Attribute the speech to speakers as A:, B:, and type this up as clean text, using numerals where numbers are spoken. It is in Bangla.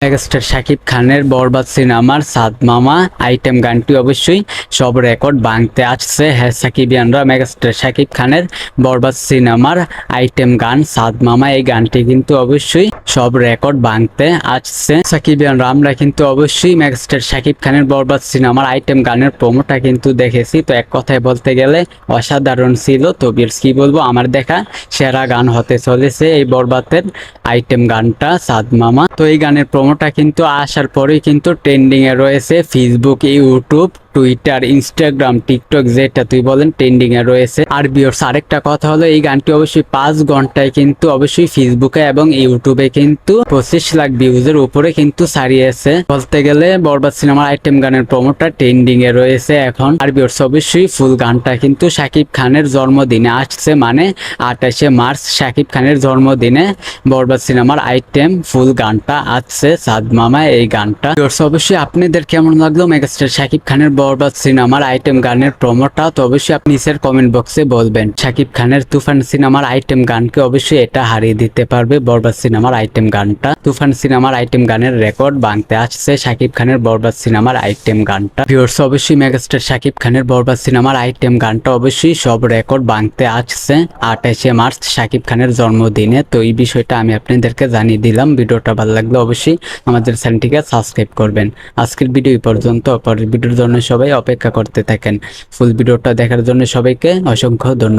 A: মেগাস্টার শাকিব খানের বরবাদ সিনেমার সাদ মামা আইটেম গানটি অবশ্যই সব রেকর্ড ভাঙতে আসছে। হ্যাঁ সাকিবিয়ানরা, মেগাস্টার শাকিব খানের বরবাদ সিনেমার আইটেম গান সাদ মামা, এই গানটি কিন্তু অবশ্যই সব রেকর্ড ভাঙতে আসছে। সাকিবিয়ানরা, আমরা কিন্তু অবশ্যই মেগাস্টার শাকিব খানের বরবাদ সিনেমার আইটেম গানের প্রোমোটা কিন্তু দেখেছি। তো এক কথায় বলতে গেলে অসাধারণ ছিল। তো বিয়ার্স কি বলবো, আমার দেখা সেরা গান হতে চলেছে এই বরবাদের আইটেম গানটা সাদ মামা। তো এই গানের প্রোমোটা কিন্তু আসার পরেই কিন্তু ট্রেন্ডিং এ রয়েছে Facebook, YouTube, Twitter, Instagram, TikTok, যেটা তুই বলেন ট্রেন্ডিং এ রয়েছে। আর ভিউয়ার্স, আরেকটা কথা হলো এই গানটি অবশ্যই 5 ঘন্টায় কিন্তু অবশ্যই ফেসবুকে এবং ইউটিউবে কিন্তু 25 লাখ ভিউজের উপরে কিন্তু ছাড়িয়েছে। বলতে গেলে বরবাদ সিনেমার আইটেম গানের প্রোমোটা ট্রেন্ডিং এ রয়েছে এখন। আর ভিউয়ার্স, অবশ্যই ফুল গানটা কিন্তু শাকিব খানের জন্মদিনে আসছে, মানে 28শে মার্চ শাকিব খানের জন্মদিনে বরবাদ সিনেমার আইটেম ফুল গানটা আসছে সাদ মামা, এই গানটা। ভিউয়ার্স, অবশ্যই আপনাদের কেমন লাগলো মেগাস্টার শাকিব খানের বরবাদ সিনেমার আইটেম গানের প্রোমোটা? তো অবশ্যই আপনি নিচের কমেন্ট বক্সে বলবেন। শাকিব খানের তুফান সিনেমার আইটেম গানকে অবশ্যই এটা হারিয়ে দিতে পারবে বরবাদ সিনেমার আইটেম গানটা। তুফান সিনেমার আইটেম গানের রেকর্ড ভাঙতে আসছে শাকিব খানের বরবাদ সিনেমার আইটেম গানটা। ভিউয়ার্স, অবশ্যই মেগাস্টার শাকিব খানের বরবাদ সিনেমার আইটেম গানটা অবশ্যই সব রেকর্ড ভাঙতে আসছে 28শে মার্চ শাকিব খানের জন্মদিনে। তো এই বিষয়টা আমি আপনাদেরকে জানিয়ে দিলাম। ভিডিওটা ভালো লাগলে অবশ্যই আমাদের চ্যানেলটিকে সাবস্ক্রাইব করবেন। আজকের ভিডিও এই পর্যন্ত। পরের ভিডিওর জন্য সবাই অপেক্ষা করতে থাকেন। ফুল ভিডিওটা দেখার জন্য সবাইকে অসংখ্য ধন্যবাদ।